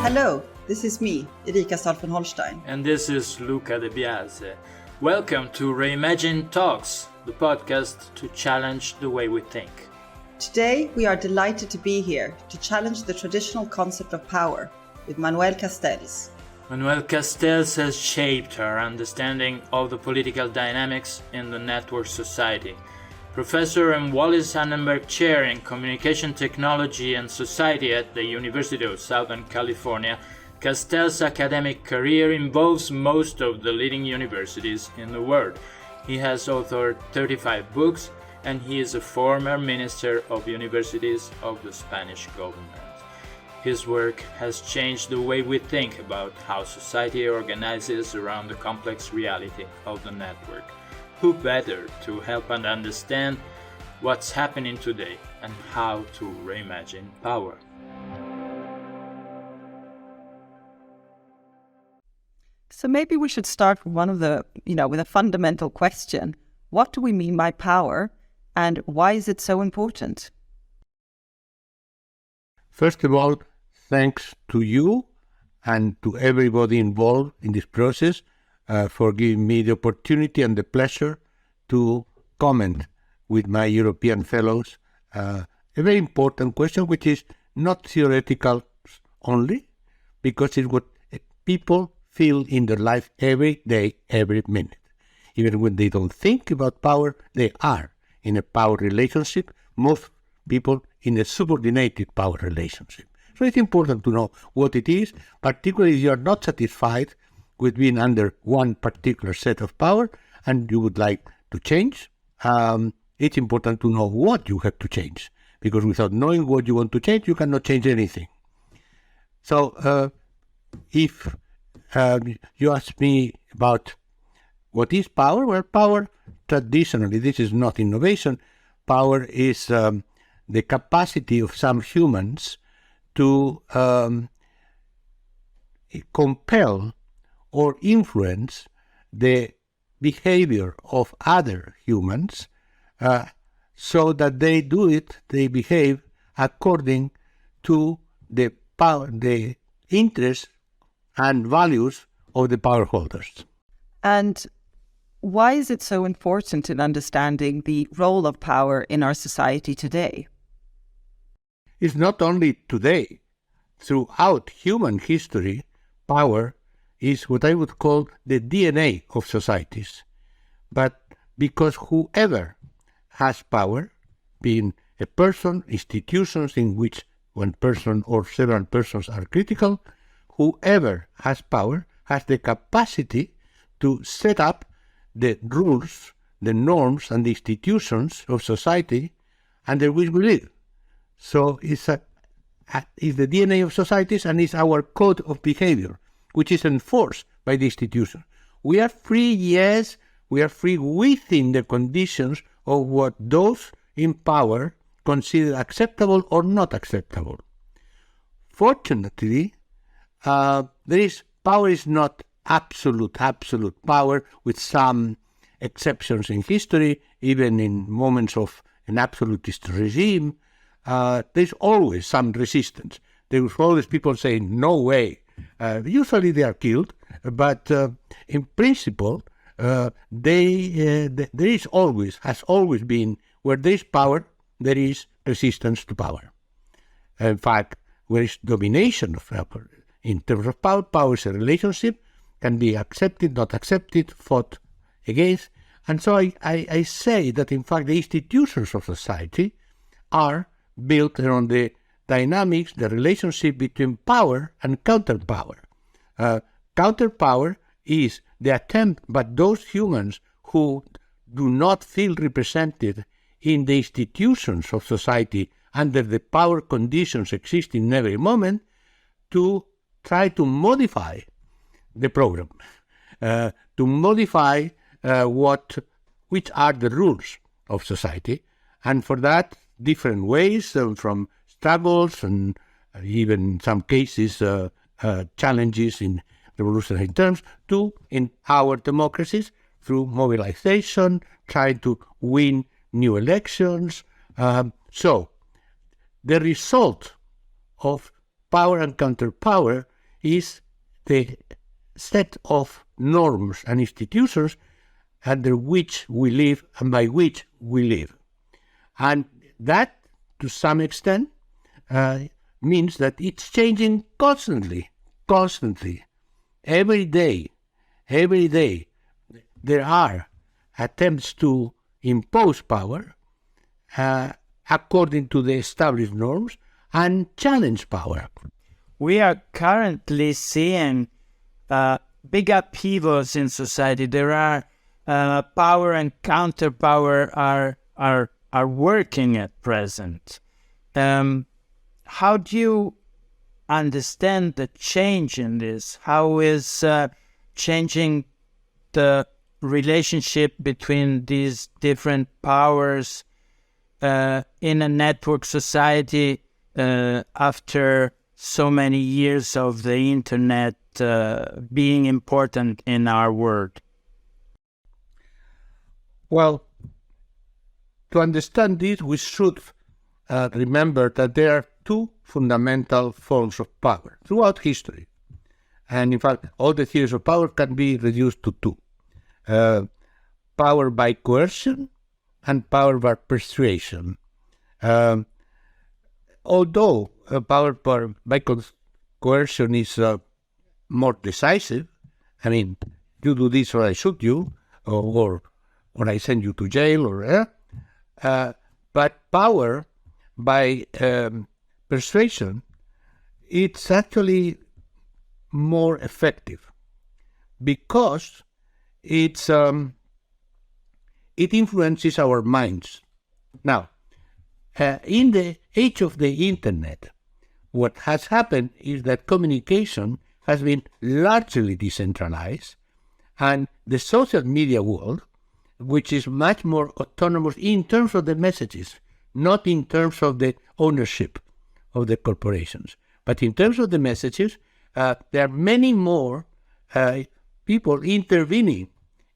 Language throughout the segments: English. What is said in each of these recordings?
Hello, this is me, Erika Stahl-von-Holstein. And this is Luca De Biase. Welcome to Reimagine Talks, the podcast to challenge the way we think. Today, we are delighted to be here to challenge the traditional concept of power with Manuel Castells. Manuel Castells has shaped our understanding of the political dynamics in the network society. Professor and Wallis Annenberg Chair in Communication, Technology and Society at the University of Southern California, Castells' academic career involves most of the leading universities in the world. He has authored 35 books, and he is a former Minister of Universities of the Spanish government. His work has changed the way we think about how society organizes around the complex reality of the network. Who better to help and understand what's happening today and how to reimagine power? So maybe we should start with with a fundamental question. What do we mean by power, and why is it so important? First of all, thanks to you and to everybody involved in this process for giving me the opportunity and the pleasure to comment with my European fellows a very important question, which is not theoretical only, because it's what people feel in their life every day, every minute. Even when they don't think about power, they are in a power relationship, most people in a subordinated power relationship. So it's important to know what it is, particularly if you are not satisfied with being under one particular set of power and you would like to change. It's important to know what you have to change, because without knowing what you want to change, you cannot change anything. So if you ask me about what is power, well, power traditionally, this is not innovation, power is the capacity of some humans to compel or influence the behavior of other humans so that they behave according to the power, the interests and values of the power holders. And why is it so important in understanding the role of power in our society today? It's not only today. Throughout human history, power is what I would call the DNA of societies. But because whoever has power, being a person, institutions in which one person or several persons are critical, whoever has power has the capacity to set up the rules, the norms and the institutions of society under which we live. So it's the DNA of societies, and it's our code of behavior, which is enforced by the institution. We are free, yes, we are free within the conditions of what those in power consider acceptable or not acceptable. Fortunately, power is not absolute power, with some exceptions in history, even in moments of an absolutist regime. There's always some resistance. There's always people saying, no way. Usually they are killed, but in principle, there has always been, where there is power, there is resistance to power. In fact, where is domination of power? In terms of power, power is a relationship, can be accepted, not accepted, fought against. And so I say that, in fact, the institutions of society are built around the dynamics, the relationship between power and counterpower. Counterpower is the attempt by those humans who do not feel represented in the institutions of society under the power conditions existing in every moment to try to modify the program, to modify which are the rules of society, and for that different ways, from struggles and even in some cases challenges in revolutionary terms, to in our democracies through mobilization, trying to win new elections. So the result of power and counterpower is the set of norms and institutions under which we live and by which we live. And that, to some extent, means that it's changing constantly. Every day, there are attempts to impose power according to the established norms and challenge power. We are currently seeing big upheavals in society. There are power and counterpower are working at present. How do you understand the change in this? How is changing the relationship between these different powers in a network society after so many years of the internet being important in our world? Well, to understand this, we should remember that there are two fundamental forms of power throughout history. And in fact, all the theories of power can be reduced to two. Power by coercion and power by persuasion. Although power by coercion is more decisive, I mean, you do this or I shoot you, or I send you to jail, but power by persuasion, it's actually more effective because it influences our minds. Now, in the age of the internet, what has happened is that communication has been largely decentralized, and the social media world, which is much more autonomous in terms of the messages, not in terms of the ownership of the corporations, but in terms of the messages, there are many more people intervening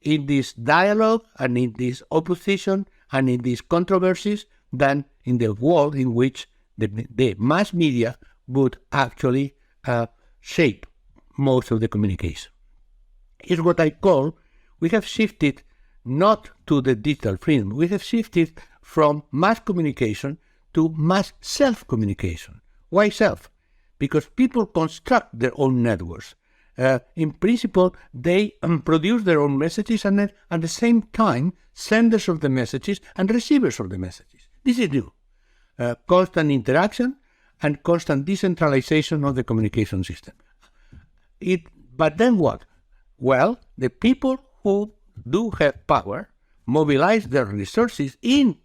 in this dialogue and in this opposition and in these controversies than in the world in which the mass media would actually shape most of the communication. It's what I call, we have shifted not to the digital freedom, we have shifted from mass communication to mass self-communication. Why self? Because people construct their own networks. In principle, they produce their own messages and at the same time, senders of the messages and receivers of the messages. This is new. Constant interaction and constant decentralization of the communication system. But then what? Well, the people who do have power mobilize their resources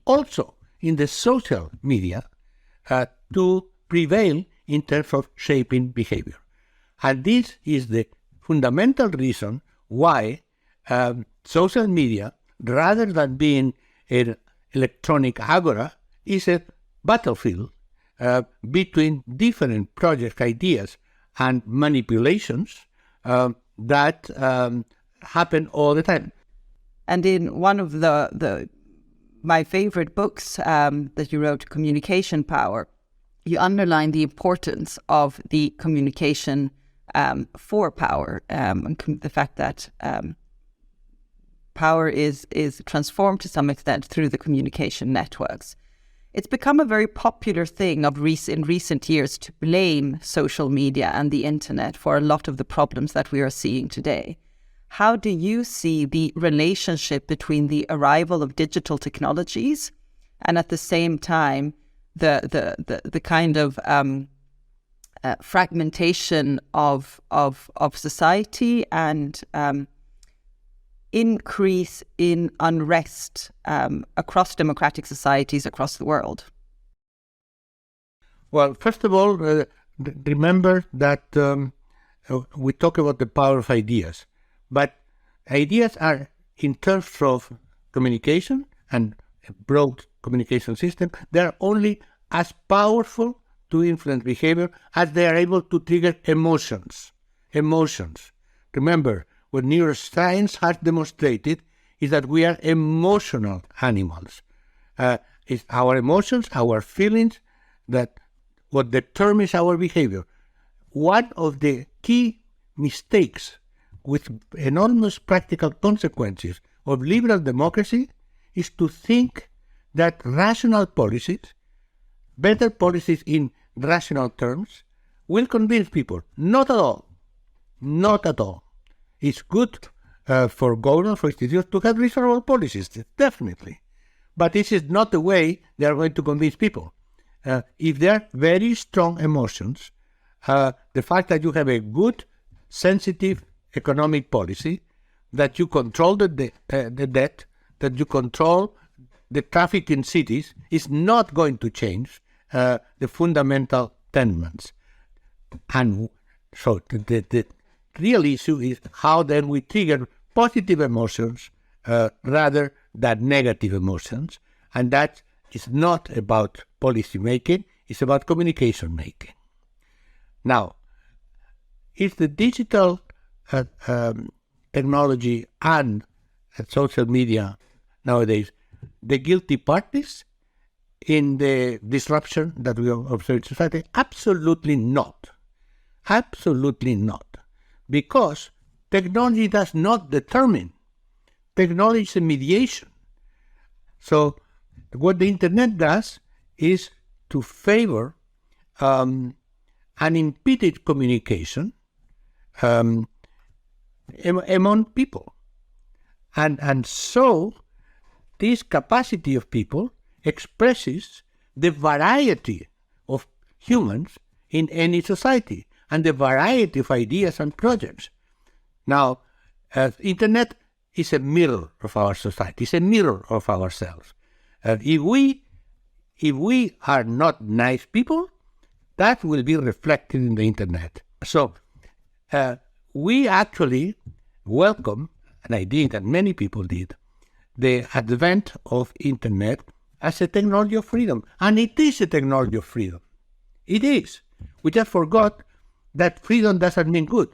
also in the social media to prevail in terms of shaping behavior. And this is the fundamental reason why social media, rather than being an electronic agora, is a battlefield between different project ideas and manipulations that happen all the time. And in one of my favorite books that you wrote, Communication Power, you underline the importance of the communication for power, and the fact that power is transformed to some extent through the communication networks. It's become a very popular thing in recent years to blame social media and the internet for a lot of the problems that we are seeing today. How do you see the relationship between the arrival of digital technologies and at the same time the kind of fragmentation of society and increase in unrest across democratic societies across the world? Well, first of all, remember that we talk about the power of ideas, but ideas are, in terms of communication and a broad communication system, they are only as powerful to influence behavior as they are able to trigger emotions. Remember, what neuroscience has demonstrated is that we are emotional animals. It's our emotions, our feelings, that what determines our behavior. One of the key mistakes with enormous practical consequences of liberal democracy is to think that rational policies, better policies in rational terms, will convince people. Not at all. Not at all. It's good for government, for institutions to have reasonable policies, definitely. But this is not the way they are going to convince people. If there are very strong emotions, the fact that you have a good, sensitive economic policy, that you control the debt, that you control the traffic in cities, is not going to change the fundamental tenements. And so the real issue is how then we trigger positive emotions rather than negative emotions. And that is not about policy making, it's about communication making. Now, is the digital technology and social media nowadays the guilty parties in the disruption that we observe in society? Absolutely not. Absolutely not. Because technology does not determine. Technology is a mediation. So what the internet does is to favor unimpeded communication among people. And so this capacity of people expresses the variety of humans in any society and the variety of ideas and projects. Now, internet is a mirror of our society, it's a mirror of ourselves. If we are not nice people, that will be reflected in the internet. So we actually welcome, and I did, and many people did, the advent of internet as a technology of freedom. And it is a technology of freedom. It is. We just forgot that freedom doesn't mean good.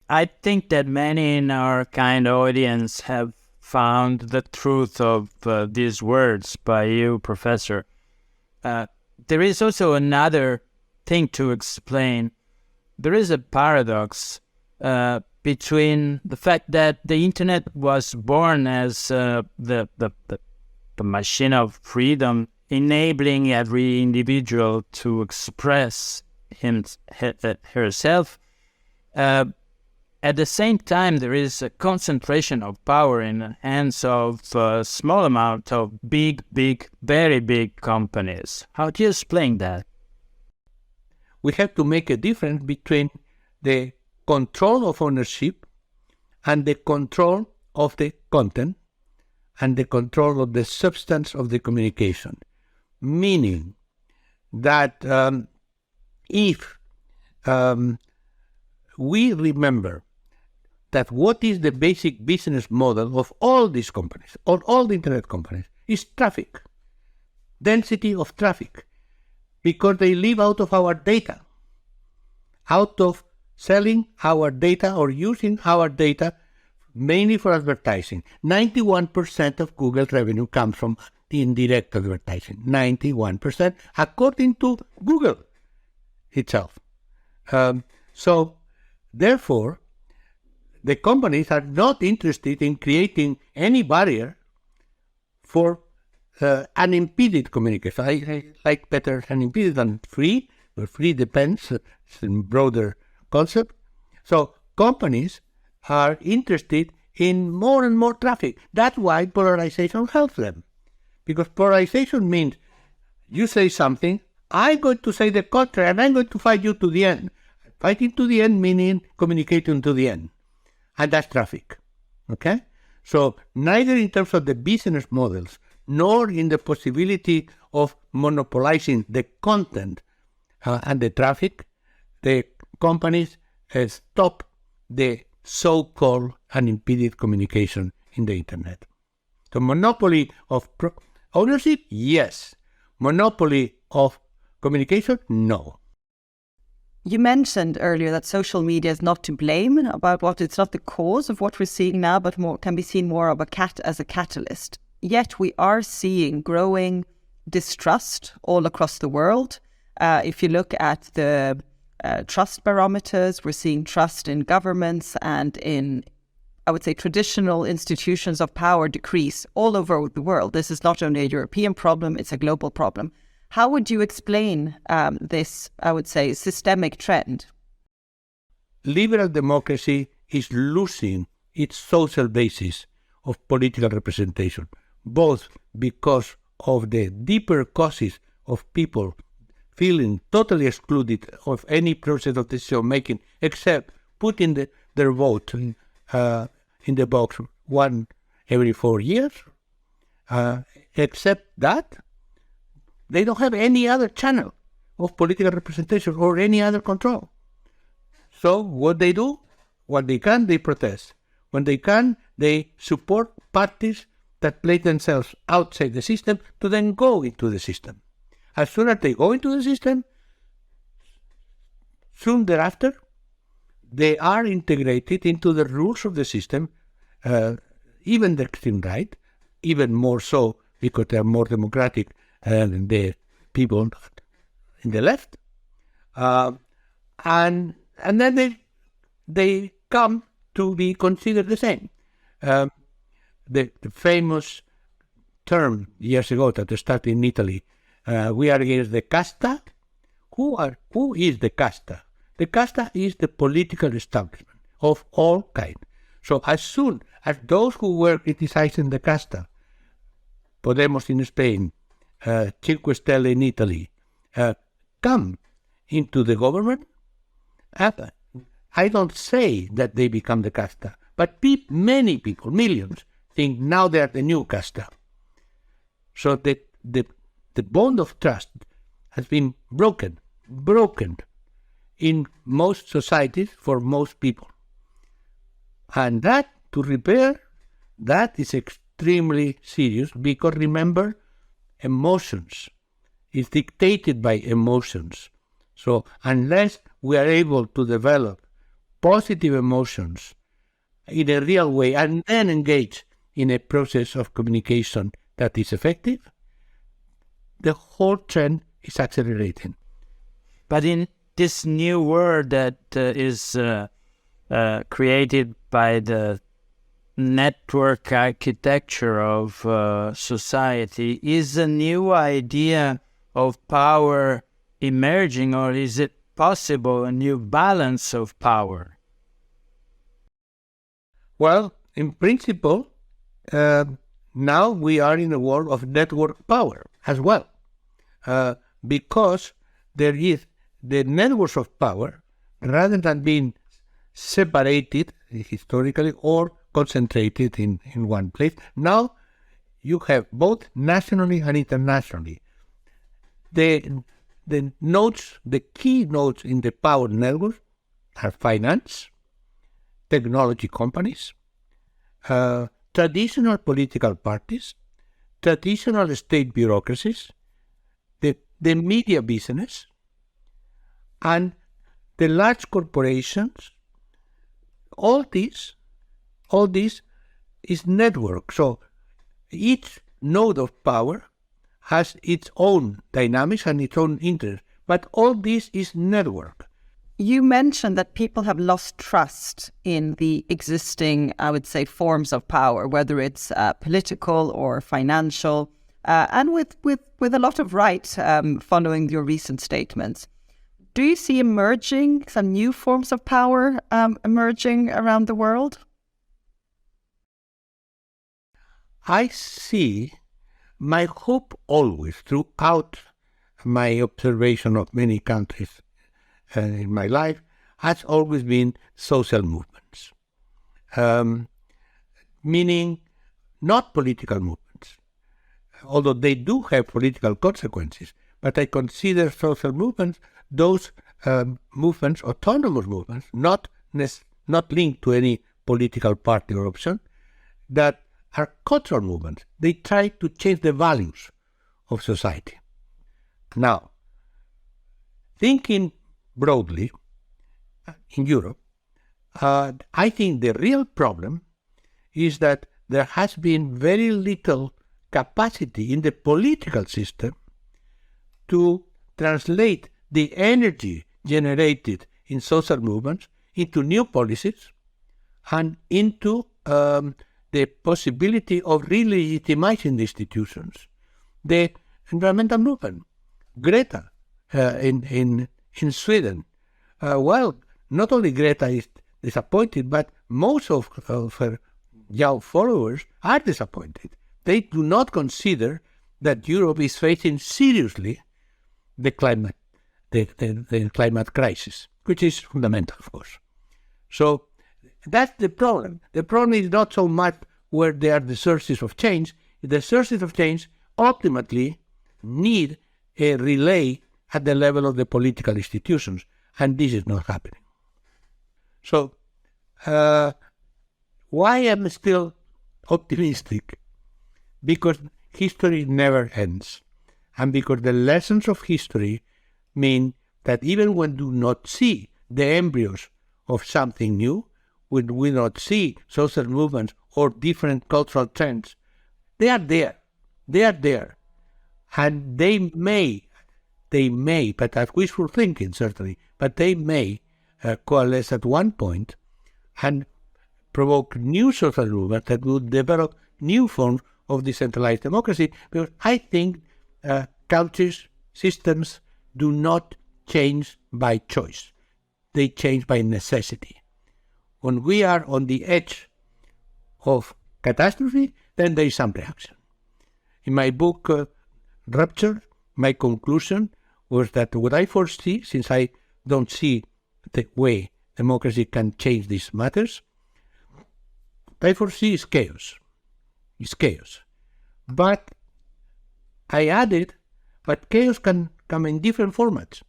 I think that many in our kind audience have found the truth of these words by you, Professor. There is also another thing to explain. There is a paradox between the fact that the internet was born as the machine of freedom, enabling every individual to express herself. At the same time, there is a concentration of power in the hands of a small amount of big, very big companies. How do you explain that? We have to make a difference between the control of ownership and the control of the content and the control of the substance of the communication. Meaning that if we remember that what is the basic business model of all these companies, or all the internet companies, is traffic, density of traffic, because they live out of our data, out of selling our data or using our data mainly for advertising. 91% of Google's revenue comes from indirect advertising. 91%, according to Google itself. So, therefore, the companies are not interested in creating any barrier for unimpeded communication. I like better unimpeded than free, but free depends, it's a broader concept. So companies are interested in more and more traffic. That's why polarization helps them. Because polarization means you say something, I'm going to say the contrary, and I'm going to fight you to the end. Fighting to the end meaning communicating to the end. And that's traffic. Okay? So neither in terms of the business models, nor in the possibility of monopolizing the content and the traffic, the companies stop the so-called unimpeded communication in the internet. The monopoly of ownership, yes. Monopoly of communication, no. You mentioned earlier that social media is not to blame about it's not the cause of what we're seeing now, but more can be seen more of as a catalyst. Yet we are seeing growing distrust all across the world. If you look at the trust barometers. We're seeing trust in governments and in, I would say, traditional institutions of power decrease all over the world. This is not only a European problem, it's a global problem. How would you explain this, I would say, systemic trend? Liberal democracy is losing its social basis of political representation, both because of the deeper causes of people feeling totally excluded of any process of decision-making except putting their vote in the box one every 4 years. Except that, they don't have any other channel of political representation or any other control. So what they do, when they can, they protest. When they can, they support parties that place themselves outside the system to then go into the system. As soon as they go into the system, soon thereafter, they are integrated into the rules of the system, even the extreme right, even more so because they are more democratic than the people in the left. And then they come to be considered the same. The famous term years ago that started in Italy, we are against the casta. Who is the casta? The casta is the political establishment of all kinds. So as soon as those who were criticizing the casta, Podemos in Spain, Cinque Stelle in Italy, come into the government, I don't say that they become the casta, but many people, millions, think now they are the new casta. So the bond of trust has been broken in most societies for most people. And that, to repair, that is extremely serious because remember, emotions is dictated by emotions. So unless we are able to develop positive emotions in a real way and then engage in a process of communication that is effective, the whole trend is accelerating. But in this new world that is created by the network architecture of society, is a new idea of power emerging, or is it possible a new balance of power? Well, in principle, now we are in a world of network power as well, because there is the networks of power, rather than being separated historically or concentrated in one place. Now you have both nationally and internationally. The nodes, the key nodes in the power network are finance, technology companies, traditional political parties, traditional state bureaucracies, the media business, and the large corporations. All this is network. So each node of power has its own dynamics and its own interest, but all this is network. You mentioned that people have lost trust in the existing, I would say, forms of power, whether it's political or financial, and with a lot of right, following your recent statements. Do you see some new forms of power emerging around the world? I see my hope always throughout my observation of many countries in my life has always been social movements, meaning not political movements, although they do have political consequences. But I consider social movements those movements, autonomous movements, not linked to any political party or option, that are cultural movements. They try to change the values of society. Now, thinking broadly, in Europe, I think the real problem is that there has been very little capacity in the political system to translate the energy generated in social movements into new policies and into the possibility of re-legitimizing the institutions. The environmental movement, Greta in Sweden. Well, not only Greta is disappointed, but most of her young followers are disappointed. They do not consider that Europe is facing seriously the climate crisis, which is fundamental, of course. So that's the problem. The problem is not so much where there are the sources of change. The sources of change ultimately need a relay at the level of the political institutions, and this is not happening. So why am I still optimistic? Because history never ends, and because the lessons of history mean that even when we do not see the embryos of something new, when we not see social movements or different cultural trends, they are there. They are there. And they may, but that's wishful thinking certainly, but they may coalesce at one point and provoke new social movements that will develop new forms of decentralized democracy, because I think countries, systems do not change by choice. They change by necessity. When we are on the edge of catastrophe, then there is some reaction. In my book, Rupture, my conclusion was that what I foresee, since I don't see the way democracy can change these matters, what I foresee is chaos. It's chaos. But I added, but chaos can come in different formats.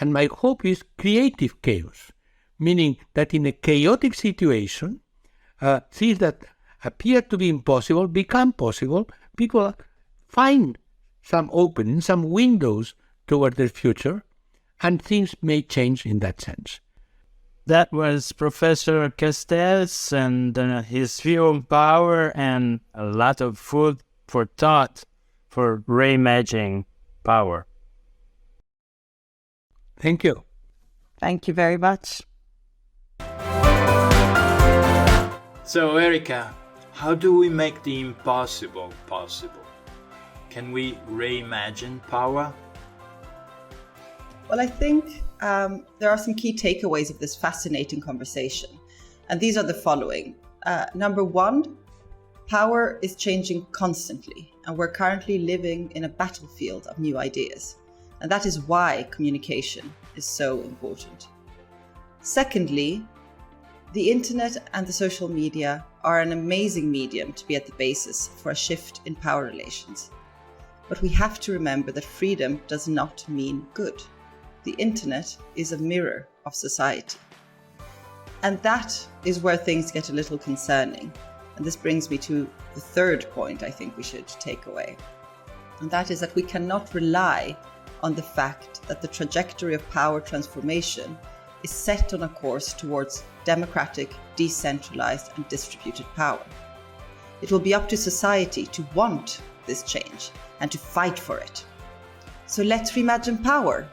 And my hope is creative chaos, meaning that in a chaotic situation, things that appear to be impossible become possible. People find some openings, some windows toward their future, and things may change in that sense. That was Professor Castells and his view on power, and a lot of food for thought for reimagining power. Thank you. Thank you very much. So, Erika, how do we make the impossible possible? Can we reimagine power? Well, I think there are some key takeaways of this fascinating conversation, and these are the following. Number one, power is changing constantly, and we're currently living in a battlefield of new ideas, and that is why communication is so important. Secondly, the internet and the social media are an amazing medium to be at the basis for a shift in power relations. But we have to remember that freedom does not mean good. The internet is a mirror of society. And that is where things get a little concerning. And this brings me to the third point I think we should take away. And that is that we cannot rely on the fact that the trajectory of power transformation is set on a course towards democratic, decentralized, and distributed power. It will be up to society to want this change and to fight for it. So let's reimagine power